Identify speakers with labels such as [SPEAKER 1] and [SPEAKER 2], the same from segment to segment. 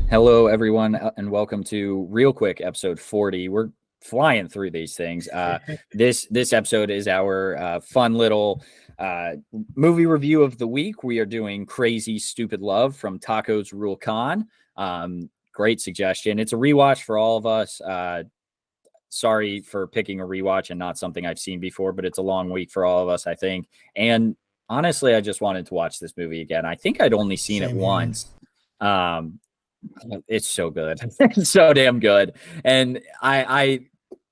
[SPEAKER 1] Hello, everyone, and welcome to ReelQuick episode 40. We're flying through these things. This episode is our fun little movie review of the week. We are doing Crazy Stupid Love from Taco's Rule Con. Great suggestion. It's a rewatch for all of us. Sorry for picking a rewatch and not something I've seen before, but it's a long week for all of us, I think. And honestly, I just wanted to watch this movie again. I think I'd only seen it once. It's so good. It's so damn good. And I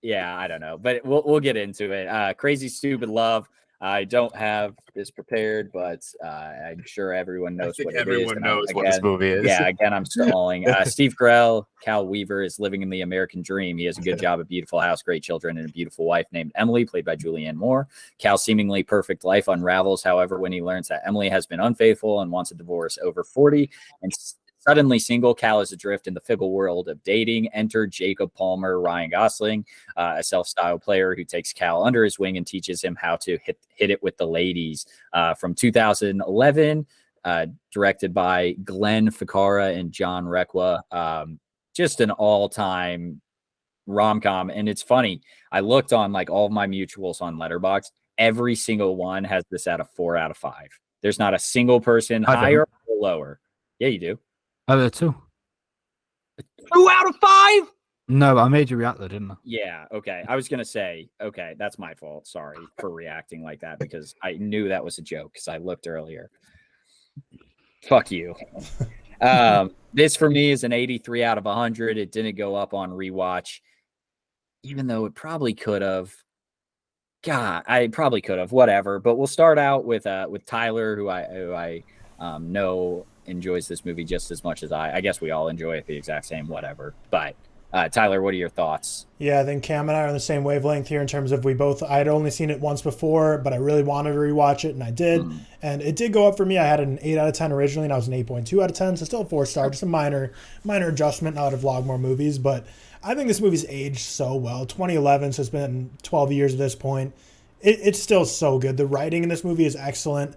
[SPEAKER 1] don't know, but we'll get into it. Crazy Stupid Love. I don't have this prepared, but I'm sure everyone knows what it is.
[SPEAKER 2] Everyone knows what this movie is.
[SPEAKER 1] Yeah, again, I'm stalling. Steve Carell, Cal Weaver, is living in the American dream. He has a good job, a beautiful house, great children, and a beautiful wife named Emily, played by Julianne Moore. Cal's seemingly perfect life unravels, however, when he learns that Emily has been unfaithful and wants a divorce. Over 40 and suddenly single, Cal is adrift in the fickle world of dating. Enter Jacob Palmer, Ryan Gosling, a self-styled player who takes Cal under his wing and teaches him how to hit it with the ladies. From 2011, directed by Glenn Ficarra and John Requa. Just an all-time rom-com. And it's funny, I looked on like all of my mutuals on Letterboxd. Every single one has this at a 4 out of 5. There's not a single person higher or lower. Yeah, you do.
[SPEAKER 3] Oh, there are 2.
[SPEAKER 1] 2 out of 5?
[SPEAKER 3] No, I made you react though, didn't I?
[SPEAKER 1] Yeah, okay. I was going to say, okay, that's my fault. Sorry for reacting like that because I knew that was a joke because I looked earlier. Fuck you. This for me is an 83 out of 100. It didn't go up on rewatch, even though it probably could have. God, I probably could have. Whatever. But we'll start out with Tyler, who I know enjoys this movie just as much as I guess we all enjoy it the exact same, whatever. But Tyler, what are your thoughts?
[SPEAKER 4] Yeah, I think Cam and I are on the same wavelength here in terms of I'd only seen it once before, but I really wanted to rewatch it, and I did. And it did go up for me. I had an 8 out of 10 originally, and I was an 8.2 out of 10, so still a 4-star, just a minor adjustment out of Vlogmore movies. But I think this movie's aged so well. 2011, so it's been 12 years at this point. It's still so good. The writing in this movie is excellent.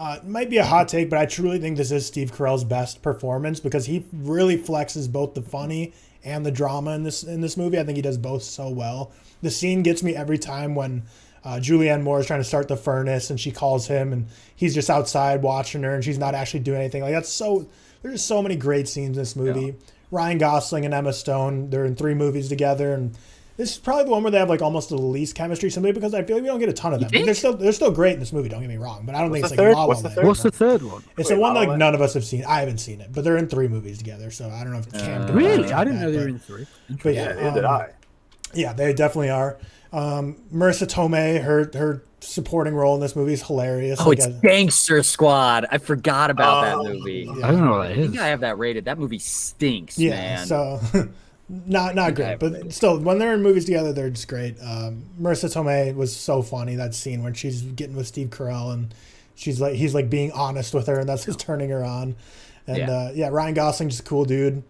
[SPEAKER 4] It might be a hot take, but I truly think this is Steve Carell's best performance because he really flexes both the funny and the drama in this movie. I think he does both so well. The scene gets me every time when Julianne Moore is trying to start the furnace and she calls him and he's just outside watching her and she's not actually doing anything. Like there's so many great scenes in this movie. Yeah. Ryan Gosling and Emma Stone, they're in 3 movies together, and this is probably the one where they have like almost the least chemistry, simply because I feel like we don't get a ton of them. Like, they're still great in this movie. Don't get me wrong, but I don't think it's like
[SPEAKER 3] What's the third one?
[SPEAKER 4] It's the one like none of us have seen. I haven't seen it, but they're in 3 movies together. So I don't know if Cam.
[SPEAKER 3] Really, I didn't know they were in 3.
[SPEAKER 4] But yeah,
[SPEAKER 2] neither did I.
[SPEAKER 4] Yeah, they definitely are. Marissa Tomei, her supporting role in this movie is hilarious.
[SPEAKER 1] Oh, it's Gangster Squad. I forgot about that movie.
[SPEAKER 4] Yeah.
[SPEAKER 3] I don't know what that is.
[SPEAKER 1] I think I have that rated. That movie stinks,
[SPEAKER 4] man.
[SPEAKER 1] So
[SPEAKER 4] not great, but still, when they're in movies together, they're just great. Marissa Tomei was so funny, that scene when she's getting with Steve Carell and he's like being honest with her, and that's just turning her on. And Ryan Gosling, just a cool dude,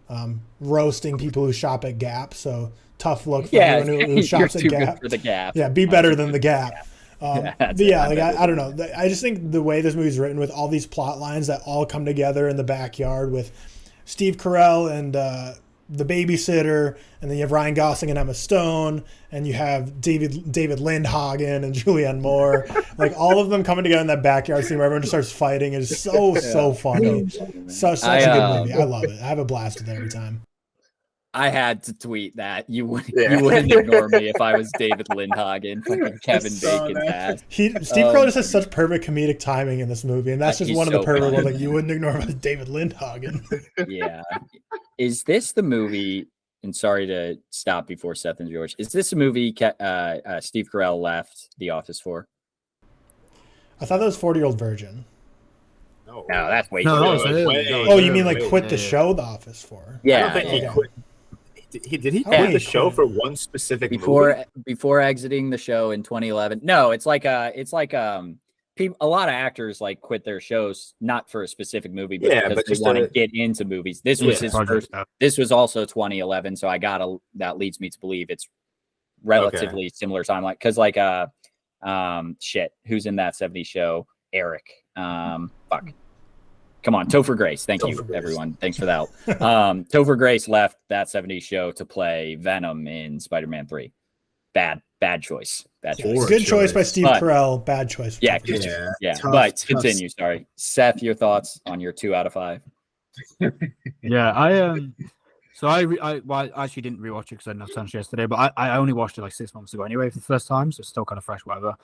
[SPEAKER 4] roasting people who shop at Gap. So tough look for anyone who shops at Gap.
[SPEAKER 1] For the Gap.
[SPEAKER 4] Yeah, be better than the Gap.
[SPEAKER 1] I
[SPEAKER 4] don't know. I just think the way this movie's written with all these plot lines that all come together in the backyard with Steve Carell and the babysitter, and then you have Ryan Gosling and Emma Stone, and you have David Lindhagen and Julianne Moore. Like all of them coming together in that backyard scene where everyone just starts fighting is so funny. Such a good movie. I love it. I have a blast with it every time.
[SPEAKER 1] I had to tweet that. You wouldn't ignore me if I was David Lindhagen, fucking Kevin Bacon's ass.
[SPEAKER 4] Steve Carell just has such perfect comedic timing in this movie, and that's just one of the perfect ones. Like you wouldn't ignore him as David Lindhagen.
[SPEAKER 1] Yeah. Is this the movie? And sorry to stop before Seth and George. Is this a movie Steve Carell left The Office for?
[SPEAKER 4] I thought that was 40-Year-Old Virgin.
[SPEAKER 1] No, that's way
[SPEAKER 3] too
[SPEAKER 4] Oh, you mean like quit the show The Office for?
[SPEAKER 1] Yeah.
[SPEAKER 2] I don't think he quit. Did he quit the show for one specific movie?
[SPEAKER 1] Before exiting the show in 2011? No, it's like a lot of actors like quit their shows not for a specific movie, but because they want to get into movies. This was his first. This was also 2011, so that leads me to believe it's relatively similar timeline. Because who's in that 70s show? Eric. Come on, Topher Grace. Thank you, everyone. Thanks for the help. Topher Grace left That 70s Show to play Venom in Spider-Man 3. Bad choice. Bad choice.
[SPEAKER 4] Good choice by Steve Carell. Bad choice.
[SPEAKER 1] Yeah.
[SPEAKER 2] Tough,
[SPEAKER 1] but continue. Sorry, Seth. Your thoughts on your 2 out of 5?
[SPEAKER 3] Yeah, So I actually didn't rewatch it because I didn't have time yesterday, but I only watched it like 6 months ago anyway for the first time, so it's still kind of fresh, whatever.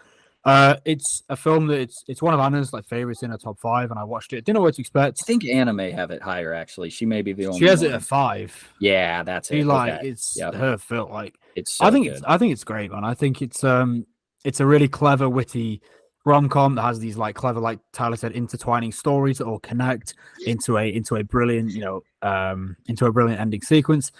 [SPEAKER 3] It's a film that it's one of Anna's like favorites in her top 5, and I watched it. Didn't know what to expect.
[SPEAKER 1] I think Anna may have it higher actually. She may be the only.
[SPEAKER 3] She has
[SPEAKER 1] one.
[SPEAKER 3] it at 5.
[SPEAKER 1] Yeah, that's it.
[SPEAKER 3] It's her film. Like
[SPEAKER 1] it's. So
[SPEAKER 3] I think
[SPEAKER 1] good.
[SPEAKER 3] it's great, man. I think it's a really clever, witty rom-com that has these like clever, like Tyler said, intertwining stories that all connect into a brilliant, into a brilliant ending sequence.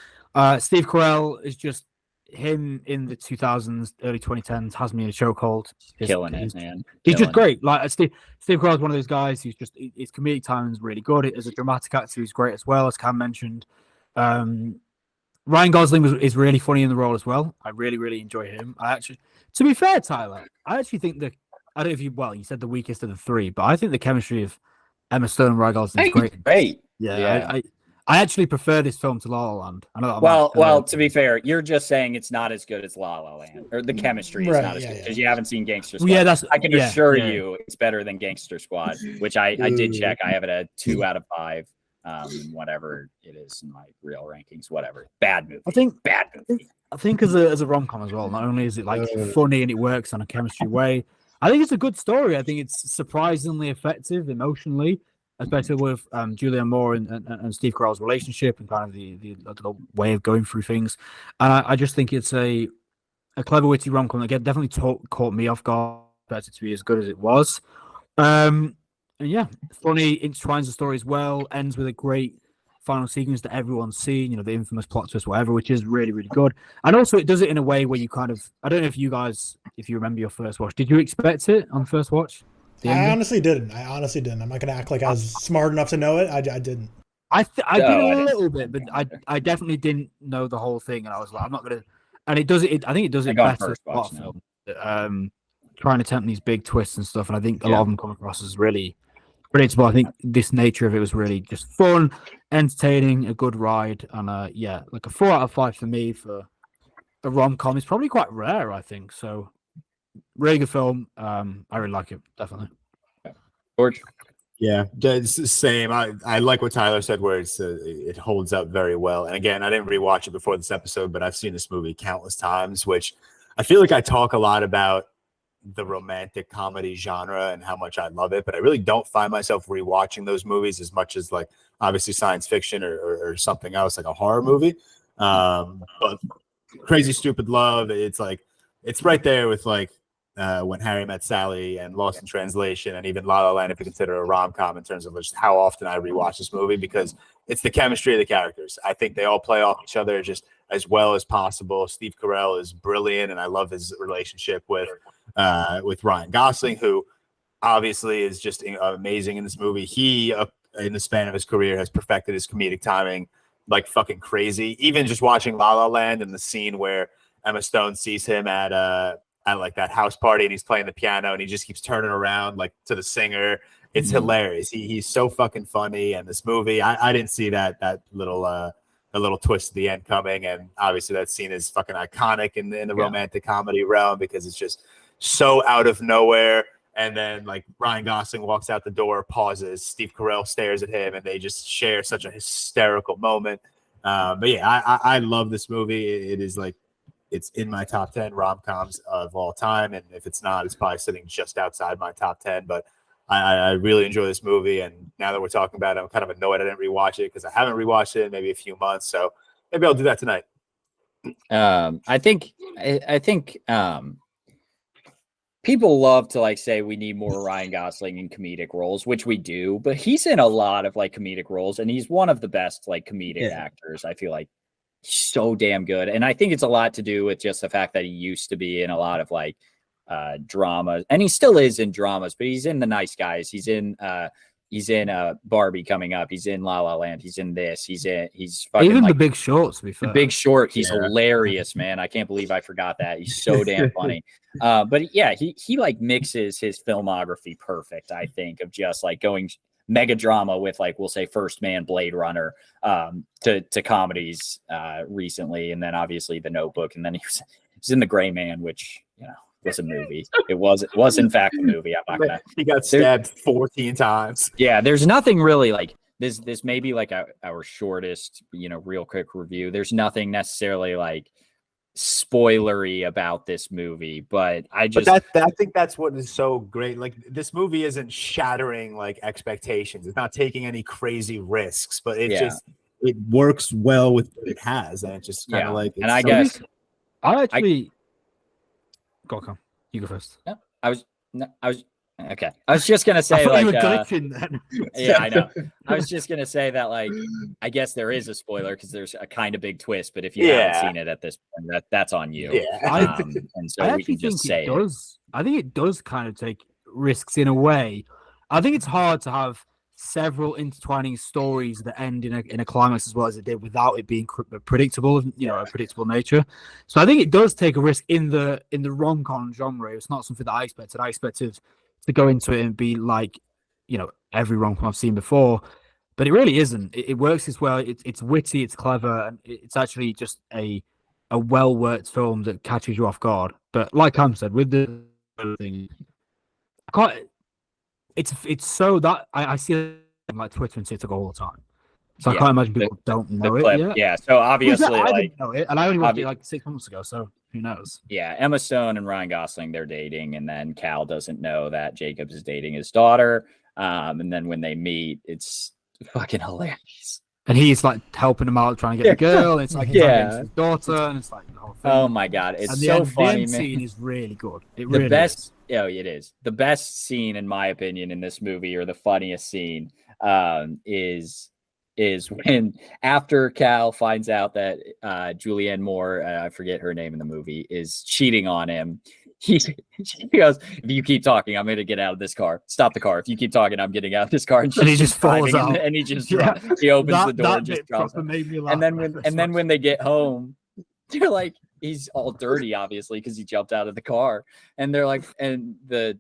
[SPEAKER 3] Steve Carell is just him in the 2000s, early 2010s, has me in a chokehold.
[SPEAKER 1] Killing it, man.
[SPEAKER 3] He's just great. Like Steve Carell is one of those guys who's just his comedic timing is really good. As a dramatic actor, he's great as well, as Cam mentioned. Ryan Gosling is really funny in the role as well. I really, really enjoy him. To be fair, Tyler, I actually think I don't know if you said the weakest of the 3, but I think the chemistry of Emma Stone and Ryan Gosling is great.
[SPEAKER 1] Great.
[SPEAKER 3] Yeah. I actually prefer this film to La La Land. I know
[SPEAKER 1] that well, to be fair, you're just saying it's not as good as La La Land, or the chemistry is not as good because you haven't seen Gangster Squad.
[SPEAKER 3] Yeah,
[SPEAKER 1] I can assure you it's better than Gangster Squad, which I did check. I have it at 2 out of 5. Whatever it is in my real rankings, whatever. Bad movie. Bad movie.
[SPEAKER 3] I think as a rom-com as well, not only is it like funny and it works on a chemistry way, I think it's a good story. I think it's surprisingly effective emotionally, especially with Julianne Moore and Steve Carell's relationship and kind of the way of going through things. And I just think it's a clever, witty rom-com that definitely caught me off guard, better to be as good as it was. And yeah, funny, intertwines the story as well, ends with a great final sequence that everyone's seen, the infamous plot twist, whatever, which is really, really good. And also it does it in a way where you kind of, I don't know if you guys, if you remember your first watch, did you expect it on first watch?
[SPEAKER 4] I honestly didn't. I'm not going to act like I was smart enough to know it. I didn't.
[SPEAKER 3] I did a little bit, but I definitely didn't know the whole thing. And I was like, I'm not going to, and it does it. I think it does it better as a plot film. Trying to tempt these big twists and stuff. And I think a lot of them come across as really predictable. I think this nature of it was really just fun, entertaining, a good ride, and like a 4 out of 5 for me for a rom-com is probably quite rare, I think. So really good film. I really like it, definitely.
[SPEAKER 1] George?
[SPEAKER 2] Yeah, it's the same. I like what Tyler said, where it holds up very well. And again, I didn't rewatch it before this episode, but I've seen this movie countless times, which I feel like I talk a lot about the romantic comedy genre and how much I love it, but I really don't find myself rewatching those movies as much as like obviously science fiction or something else, like a horror movie. But Crazy Stupid Love, it's like it's right there with like When Harry Met Sally and Lost in Translation and even La La Land, if you consider a rom-com, in terms of just how often I rewatch this movie, because it's the chemistry of the characters. I think they all play off each other just as well as possible. Steve Carell is brilliant, and I love his relationship with Ryan Gosling, who obviously is just amazing in this movie. He, in the span of his career, has perfected his comedic timing like fucking crazy. Even just watching La La Land and the scene where Emma Stone sees him at like that house party and he's playing the piano and he just keeps turning around like to the singer. It's hilarious. He's so fucking funny. And this movie, I didn't see that little twist at the end coming. And obviously that scene is fucking iconic in the romantic comedy realm because it's just so out of nowhere. And then like Ryan Gosling walks out the door, pauses, Steve Carell stares at him, and they just share such a hysterical moment. But yeah, I love this movie. It is like, it's in my top 10 rom-coms of all time. And if it's not, it's probably sitting just outside my top 10. But I really enjoy this movie. And now that we're talking about it, I'm kind of annoyed I didn't rewatch it because I haven't rewatched it in maybe a few months. So maybe I'll do that tonight.
[SPEAKER 1] I think people love to like say we need more Ryan Gosling in comedic roles, which we do, but he's in a lot of like comedic roles and he's one of the best like comedic actors. I feel like he's so damn good. And I think it's a lot to do with just the fact that he used to be in a lot of like dramas, and he still is in dramas, but he's in The Nice Guys. He's in Barbie coming up. He's in La La Land. He's in this. He's fucking
[SPEAKER 3] even
[SPEAKER 1] like,
[SPEAKER 3] The Big Short. To be fair,
[SPEAKER 1] The Big Short. He's hilarious, man. I can't believe I forgot that. He's so damn funny. But yeah, he like mixes his filmography perfect. I think of just like going mega drama with like, we'll say First Man, Blade Runner, to comedies recently. And then obviously The Notebook. And then he was in The Gray Man, which, was a movie. It was in fact a movie. I'm not gonna.
[SPEAKER 2] He got stabbed 14 times.
[SPEAKER 1] Yeah, there's nothing really like this. May be like our shortest, real quick review. There's nothing necessarily like spoilery about this movie, but I
[SPEAKER 2] think that's what is so great. Like, this movie isn't shattering like expectations. It's not taking any crazy risks, but it works well with what it has, and it's just kind of like.
[SPEAKER 1] And I guess
[SPEAKER 3] Go on. You go first.
[SPEAKER 1] Yeah, I was okay. I was just gonna say like,
[SPEAKER 3] then.
[SPEAKER 1] Yeah, I know. I was just gonna say that like, I guess there is a spoiler because there's a kind of big twist, but if you haven't seen it at this point, that's on you.
[SPEAKER 2] Yeah.
[SPEAKER 1] And so we can just say it.
[SPEAKER 3] I think it does kind of take risks in a way. I think it's hard to have several intertwining stories that end in a climax as well as it did without it being predictable, a predictable nature. So I think it does take a risk in the rom-com genre. It's not something that I expected. I expected to go into it and be like, every rom-com I've seen before, but it really isn't. It works as well. It's witty, it's clever, and it's actually just a well-worked film that catches you off guard. But like Cam said, with the thing, it's so that I see it on like Twitter and TikTok all the time. So I can't imagine people don't know it yet.
[SPEAKER 1] Yeah, so obviously
[SPEAKER 3] I didn't know it, and I only watched it like 6 months ago, so who knows?
[SPEAKER 1] Yeah, Emma Stone and Ryan Gosling, they're dating, and then Cal doesn't know that Jacobs is dating his daughter. And then when they meet, it's fucking hilarious.
[SPEAKER 3] And he's like helping him out trying to get the girl, and it's like he's trying to get his daughter, and it's like the whole thing.
[SPEAKER 1] Oh my god, it's
[SPEAKER 3] and
[SPEAKER 1] so funny,
[SPEAKER 3] the end
[SPEAKER 1] man.
[SPEAKER 3] scene is really good. It
[SPEAKER 1] The
[SPEAKER 3] really
[SPEAKER 1] best,
[SPEAKER 3] is.
[SPEAKER 1] it is. The best scene, in my opinion, in this movie, or the funniest scene, is when after Cal finds out that Julianne Moore, I forget her name in the movie, is cheating on him. She goes, "If you keep talking, I'm going to get out of this car. Stop the car. If you keep talking, I'm getting out of this car." And
[SPEAKER 3] he just falls out.
[SPEAKER 1] And he just he opens the door and just drops.
[SPEAKER 3] Made me laugh.
[SPEAKER 1] And then when they get home, they're like, he's all dirty, obviously, because he jumped out of the car. And they're like, and the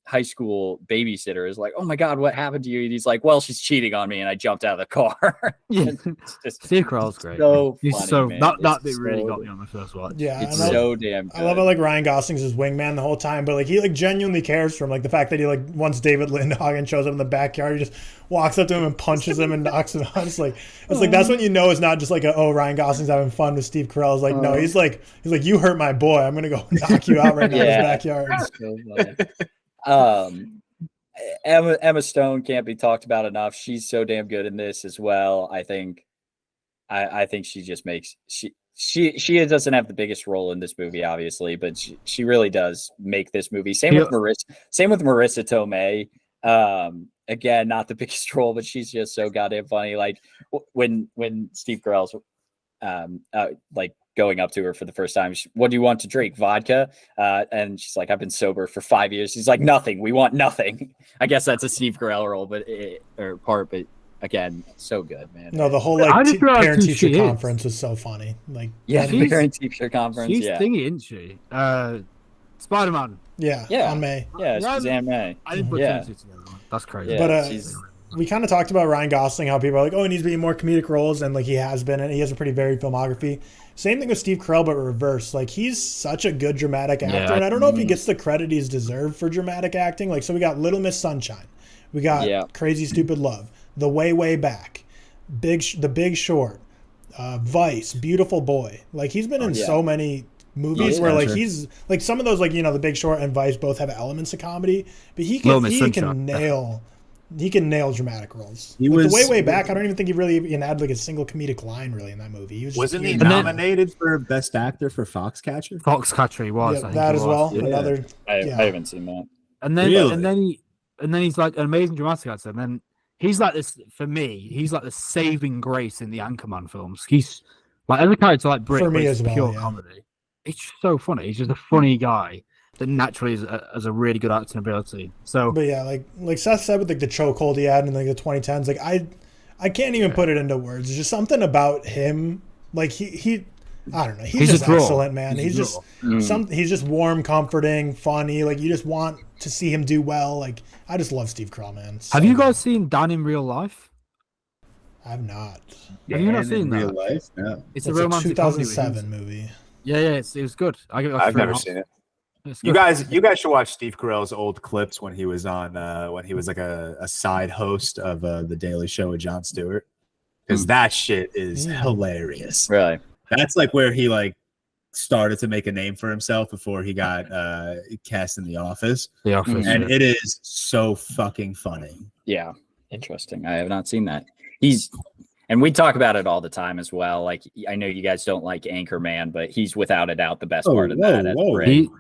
[SPEAKER 1] high school babysitter is like, "Oh my god, what happened to you?" And he's like, "Well, she's cheating on me, and I jumped out of the car."
[SPEAKER 3] Yeah, Steve Carell's great.
[SPEAKER 1] So
[SPEAKER 3] he's
[SPEAKER 1] funny,
[SPEAKER 3] so
[SPEAKER 1] man.
[SPEAKER 3] that bit really got me on the first watch.
[SPEAKER 4] Yeah,
[SPEAKER 1] it's so damn good.
[SPEAKER 4] I love it. Like, Ryan Gosling's his wingman the whole time, but like he like genuinely cares for him. Like the fact that he like once David Lindhagen shows up in the backyard, he just walks up to him and punches him and knocks him out. It's like that's when you know it's not just like Ryan Gosling's having fun with Steve Carell. It's like no, he's like you hurt my boy. I'm gonna go knock you out right now in his backyard.
[SPEAKER 1] So Emma Stone can't be talked about enough. She's so damn good in this as well. I think she just makes she doesn't have the biggest role in this movie, obviously, but she really does make this movie. Same with Marissa Tomei. Again, not the biggest role, but she's just so goddamn funny. Like when Steve Carell's like going up to her for the first time, "What do you want to drink? Vodka?" And she's like, "I've been sober for 5 years." She's like, "Nothing. We want nothing." I guess that's a Steve Carell role, but again, so good, man.
[SPEAKER 4] No, the whole like parent-teacher conference was so funny. Like,
[SPEAKER 1] the parent-teacher conference.
[SPEAKER 3] She's thingy, isn't she? Spider-Man.
[SPEAKER 4] Yeah. Aunt May.
[SPEAKER 1] Yeah, she's Aunt May.
[SPEAKER 3] I didn't put two together. That's crazy.
[SPEAKER 1] Yeah,
[SPEAKER 4] but we kind of talked about Ryan Gosling, how people are like, "Oh, he needs to be in more comedic roles," and like he has been, and he has a pretty varied filmography. Same thing with Steve Carell, but reverse. Like, he's such a good dramatic actor, and I don't know if he gets the credit he's deserved for dramatic acting. Like, so we got Little Miss Sunshine, we got Crazy Stupid Love, The Way Back, The Big Short, Vice, Beautiful Boy. Like, he's been in so many movies where like he's like some of those, like, The Big Short and Vice both have elements of comedy, but he can nail dramatic roles. He was The Way Back. I don't even think he really even had like a single comedic line really in that movie. He
[SPEAKER 2] wasn't he nominated for Best Actor for Foxcatcher?
[SPEAKER 3] Foxcatcher, he was.
[SPEAKER 4] Yeah, that as well.
[SPEAKER 2] Yeah.
[SPEAKER 4] Another.
[SPEAKER 1] I haven't seen that.
[SPEAKER 3] And then he's like an amazing dramatic actor. And then he's like this for me. He's like the saving grace in the Anchorman films. He's like every character like Brick,
[SPEAKER 4] for me
[SPEAKER 3] as well, pure comedy. It's so funny. He's just a funny guy that naturally has a really good acting ability. So,
[SPEAKER 4] but yeah, like Seth said with like the chokehold he had in like the 2010s, like I can't even put it into words. It's just something about him. Like he I don't know. He's just excellent, man. He's just
[SPEAKER 3] draw.
[SPEAKER 4] he's just warm, comforting, funny. Like you just want to see him do well. Like I just love Steve Carell, man.
[SPEAKER 3] Have you guys seen Dan in Real Life?
[SPEAKER 4] I've not.
[SPEAKER 3] Have you not seen that?
[SPEAKER 2] Real life? No.
[SPEAKER 3] It's a romantic
[SPEAKER 4] 2007 movie.
[SPEAKER 3] Yeah, it was good.
[SPEAKER 2] I've never seen it. You guys should watch Steve Carell's old clips when he was on when he was like a side host of the Daily Show with Jon Stewart, because that shit is hilarious.
[SPEAKER 1] Really,
[SPEAKER 2] that's like where he like started to make a name for himself before he got cast in The Office. And it is so fucking funny.
[SPEAKER 1] Yeah, interesting. I have not seen that. And we talk about it all the time as well. Like I know you guys don't like Anchorman, but he's without a doubt the best part of that.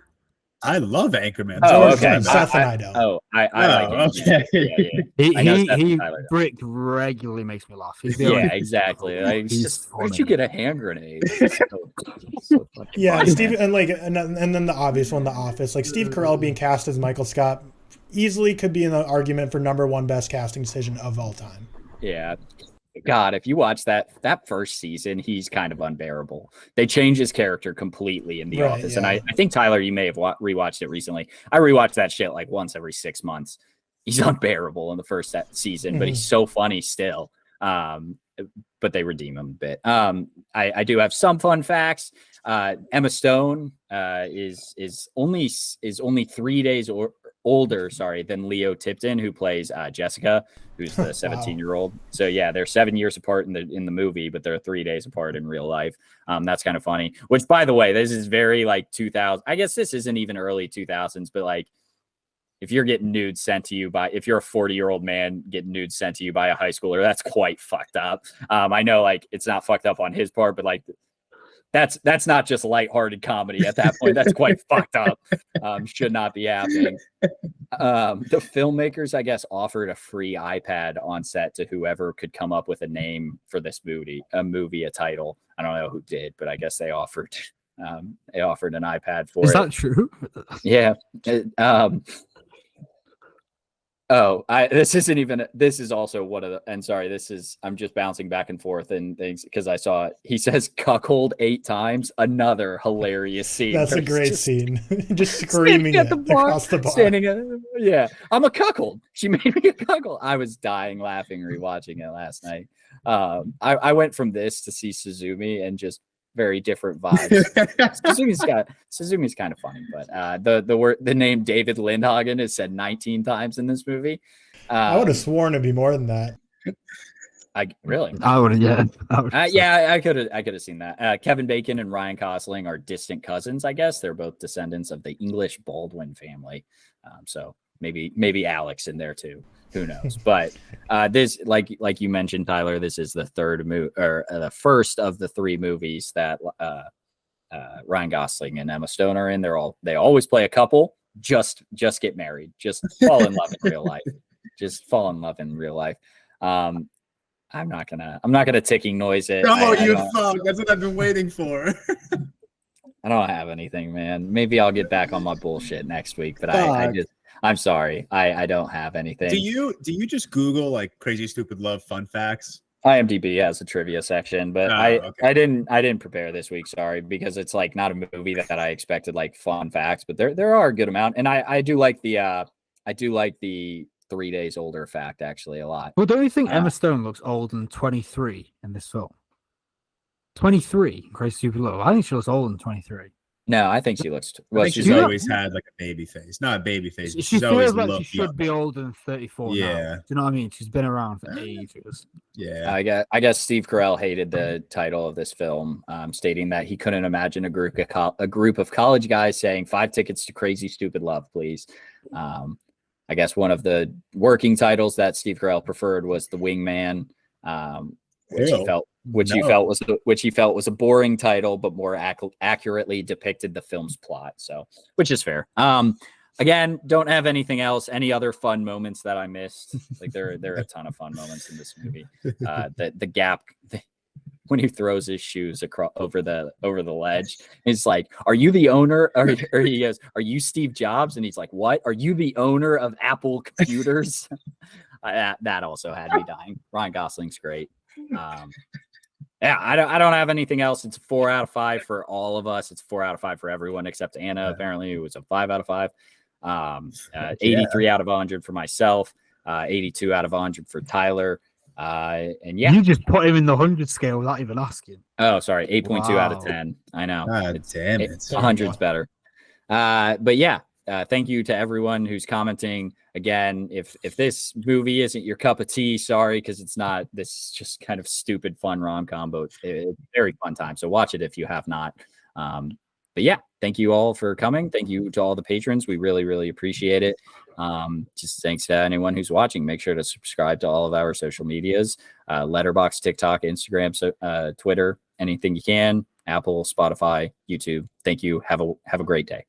[SPEAKER 2] I love Anchorman.
[SPEAKER 1] Oh, okay.
[SPEAKER 4] Seth and I don't.
[SPEAKER 1] I like
[SPEAKER 2] okay.
[SPEAKER 3] He Brick regularly makes me laugh.
[SPEAKER 1] Exactly. Like, where'd you get a hand grenade? So
[SPEAKER 4] yeah, Steve, and then the obvious one, The Office. Like Steve Carell being cast as Michael Scott easily could be in the argument for #1 best casting decision of all time.
[SPEAKER 1] Yeah. God, if you watch that first season, he's kind of unbearable. They change his character completely in The Office. Yeah. And I think, Tyler, you may have rewatched it recently. I rewatch that shit like once every 6 months. He's unbearable in the first season, but he's so funny still. But they redeem him a bit. I do have some fun facts. Emma Stone is only 3 days older than Leo Tipton, who plays Jessica, who's the 17-year-old. So yeah, they're 7 years apart in the movie, but they're 3 days apart in real life. That's kind of funny. Which, by the way, this is very like 2000. I guess this isn't even early 2000s, but like if you're getting nudes sent to you if you're a 40-year-old man getting nudes sent to you by a high schooler, that's quite fucked up. I know like it's not fucked up on his part, but like that's not just lighthearted comedy at that point. That's quite fucked up. Should not be happening. The filmmakers, I guess, offered a free iPad on set to whoever could come up with a name for this movie, a title. I don't know who did, but I guess they offered an iPad for it.
[SPEAKER 3] Is that true?
[SPEAKER 1] Yeah. This is also one of the, and sorry, I'm just bouncing back and forth and things because I saw it. He says cuckold 8 times. Another hilarious scene.
[SPEAKER 4] That's a great scene. Just screaming at the bar, across the bar.
[SPEAKER 1] I'm a cuckold. She made me a cuckold. I was dying laughing rewatching it last night. I went from this to see Suzumi and just very different vibes. Suzumi's kind of funny, but the name David Lindhagen is said 19 times in this movie.
[SPEAKER 4] I would have sworn it'd be more than that.
[SPEAKER 1] I would have, I could have seen that. Kevin Bacon and Ryan Gosling are distant cousins, I guess. They're both descendants of the English Baldwin family. So maybe Alex in there too. Who knows? But this, like you mentioned, Tyler, this is the the first of the 3 movies that Ryan Gosling and Emma Stone are in. They always play a couple. Just get married. Just fall in love in real life. Just fall in love in real life. I'm not gonna ticking noise it.
[SPEAKER 2] Fuck. That's what I've been waiting for.
[SPEAKER 1] I don't have anything, man. Maybe I'll get back on my bullshit next week, but I'm sorry. I don't have anything.
[SPEAKER 2] Do you just Google like crazy stupid love fun facts?
[SPEAKER 1] IMDb has a trivia section, but I didn't prepare this week. Sorry, because it's like not a movie that I expected like fun facts, but there are a good amount, and I do like the 3 days older fact actually a lot.
[SPEAKER 3] Well, don't you think Emma Stone looks older than 23 in this film? 23, Crazy Stupid Love. I think she looks older than 23.
[SPEAKER 1] No, I think she looks.
[SPEAKER 2] Well, she's always had like a baby face, not a baby face.
[SPEAKER 3] She feels like she should be older than 34.
[SPEAKER 2] Yeah,
[SPEAKER 3] now. Do you know what I mean? She's been around for ages.
[SPEAKER 2] Yeah,
[SPEAKER 1] I guess Steve Carell hated the title of this film, stating that he couldn't imagine a group of college guys saying 5 tickets to Crazy Stupid Love, please. I guess one of the working titles that Steve Carell preferred was The Wingman, which he felt was a boring title, but more accurately depicted the film's plot. So, which is fair. Again, don't have anything else. Any other fun moments that I missed? Like there are a ton of fun moments in this movie. The gap when he throws his shoes across over the ledge, it's like, "Are you the owner?" Or he goes, "Are you Steve Jobs?" And he's like, "What? Are you the owner of Apple Computers?" That also had me dying. Ryan Gosling's great. Yeah, I don't have anything else. It's a 4 out of 5 for all of us. It's 4 out of 5 for everyone except Anna. Apparently, it was a 5 out of 5. 83 out of 100 for myself. 82 out of 100 for Tyler. And yeah,
[SPEAKER 3] you just put him in the 100 scale without even asking.
[SPEAKER 1] Oh, sorry, 8.2 out of
[SPEAKER 3] Wow.
[SPEAKER 1] 10. I know.
[SPEAKER 2] Damn it.
[SPEAKER 1] 100's better. But yeah, thank you to everyone who's commenting. Again, if this movie isn't your cup of tea, sorry, because it's not. This is just kind of stupid fun rom-com, but it's a very fun time. So watch it if you have not. But yeah, thank you all for coming. Thank you to all the patrons. We really, really appreciate it. Just thanks to anyone who's watching. Make sure to subscribe to all of our social medias, Letterboxd, TikTok, Instagram, Twitter, anything you can, Apple, Spotify, YouTube. Thank you. Have a great day.